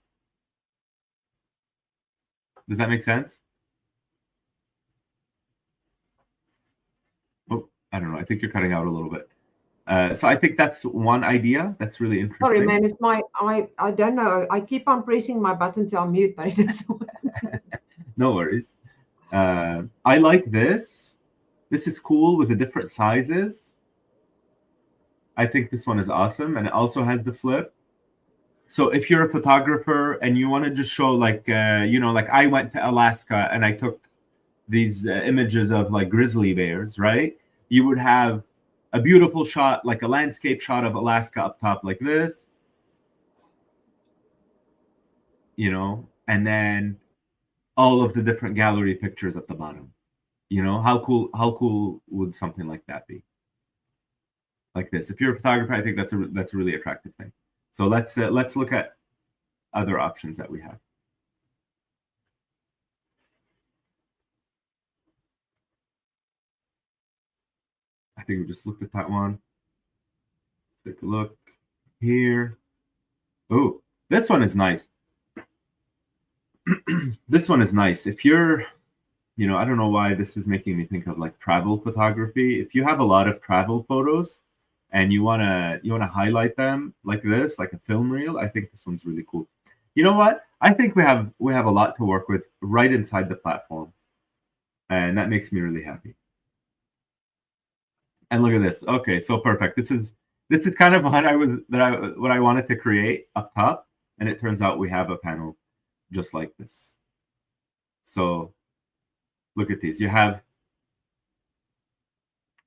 Does that make sense? Oh, I don't know. I think you're cutting out a little bit. So I think that's one idea that's really interesting. Sorry, man. It's I don't know. I keep on pressing my button to unmute, but it doesn't work. No worries. I like this. This is cool with the different sizes. I think this one is awesome, and it also has the flip. So if you're a photographer and you want to just show like like I went to Alaska and I took images of like grizzly bears, right? You would have a beautiful shot, like a landscape shot of Alaska up top like this, you know, and then all of the different gallery pictures at the bottom. You know, how cool would something like that be? Like this. If you're a photographer, I think that's a really attractive thing. So let's look at other options that we have. I think we just looked at that one. Let's take a look here. Oh, this one is nice. This one is nice. If you're, you know, I don't know why this is making me think of like travel photography. If you have a lot of travel photos and you wanna highlight them like this, like a film reel, I think this one's really cool. You know what? I think we have a lot to work with right inside the platform, and that makes me really happy. And look at this. Okay, so perfect. This is kind of what I wanted to create up top, and it turns out we have a panel just like this. So look at these. You have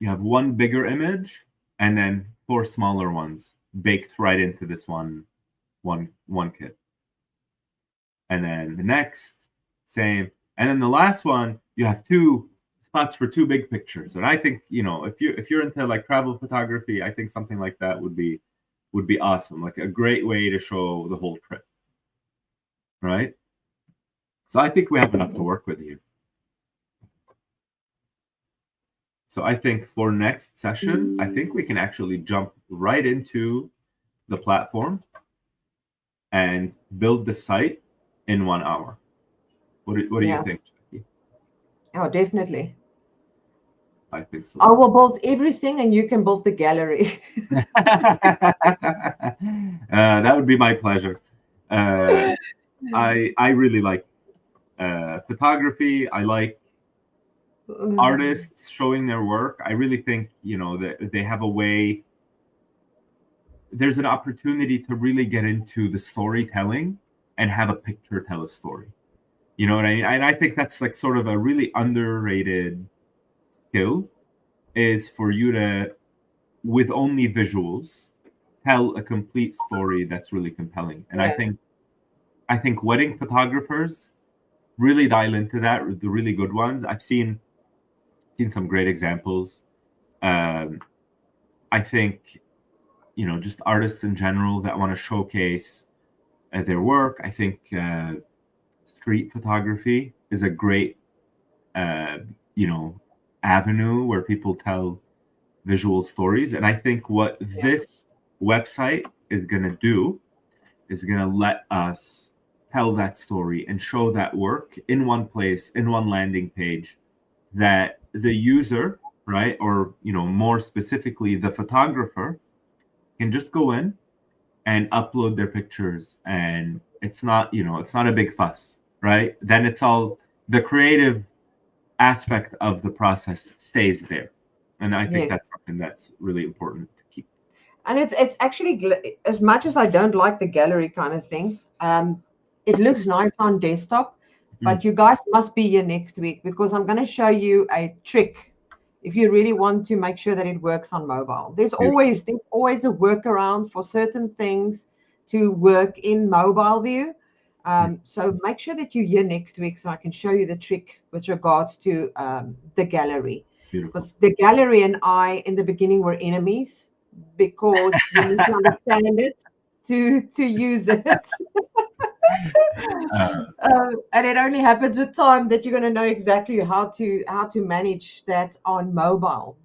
one bigger image and then 4 smaller ones baked right into this one kit. And then the next, same. And then the last one, you have 2 spots for 2 big pictures. And I think, you know, if you're into like travel photography, I think something like that would be awesome. Like a great way to show the whole trip. Right? So I think we have enough to work with here. So I think for next session, I think we can actually jump right into the platform and build the site in 1 hour. What do you think, Jackie? Oh, definitely. I think so. I will build everything and you can build the gallery. That would be my pleasure. I really like photography. I like artists showing their work. I really think, you know, that they have a way. There's an opportunity to really get into the storytelling and have a picture tell a story. You know what I mean? And I think that's like sort of a really underrated skill, is for you to, with only visuals, tell a complete story that's really compelling. And Yeah. I think wedding photographers really dial into that, the really good ones. I've seen some great examples. I think, you know, just artists in general that want to showcase their work. I think street photography is a great, you know, avenue where people tell visual stories. And I think what this website is going to do is going to let us tell that story and show that work in one place, in one landing page, that the user, right, or, you know, more specifically the photographer, can just go in and upload their pictures, and it's not, you know, it's not a big fuss, right? Then it's all, the creative aspect of the process stays there. And I think that's something that's really important to keep. And it's actually, as much as I don't like the gallery kind of thing, it looks nice on desktop, but you guys must be here next week, because I'm going to show you a trick if you really want to make sure that it works on mobile. There's always a workaround for certain things to work in mobile view. So make sure that you're here next week so I can show you the trick with regards to the gallery. Because the gallery and I in the beginning were enemies, because you need to understand it to use it. And it only happens with time that you're going to know exactly how to manage that on mobile.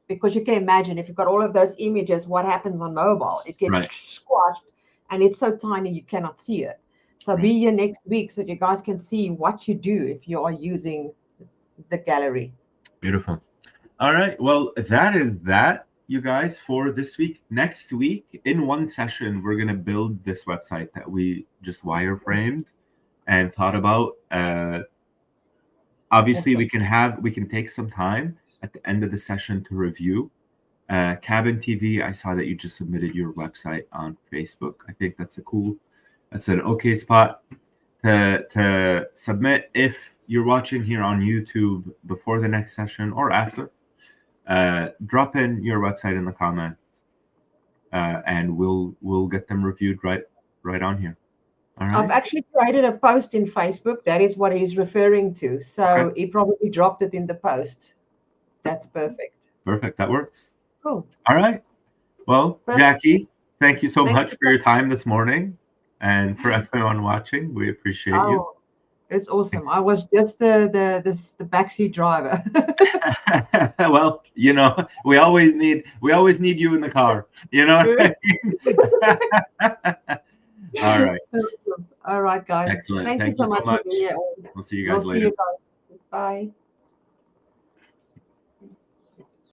Because you can imagine, if you've got all of those images, what happens on mobile? It gets squashed, and it's so tiny you cannot see it. So be here next week so you guys can see what you do if you are using the gallery. Beautiful. All right. Well, that is that, you guys, for this week. Next week, in one session, we're going to build this website that we just wireframed and thought about. Obviously, we can take some time at the end of the session to review. Cabin TV, I saw that you just submitted your website on Facebook. I think that's an okay spot to submit. If you're watching here on YouTube before the next session or after, drop in your website in the comments, and we'll get them reviewed right on here. All right. I've actually created a post in Facebook. That is what he's referring to. So Okay. he probably dropped it in the post. That's perfect. Perfect. That works. Cool. All right. Well, Perfect. Jackie, thank you so Thank much you. for your time this morning, and for everyone watching, we appreciate you. Oh, it's awesome. I was just the backseat driver. Well, you know, we always need you in the car. You know. What I mean? All right. All right, guys. Excellent. Thank you Thank so you so much much. for being here. We'll see you guys later. See you guys. Bye.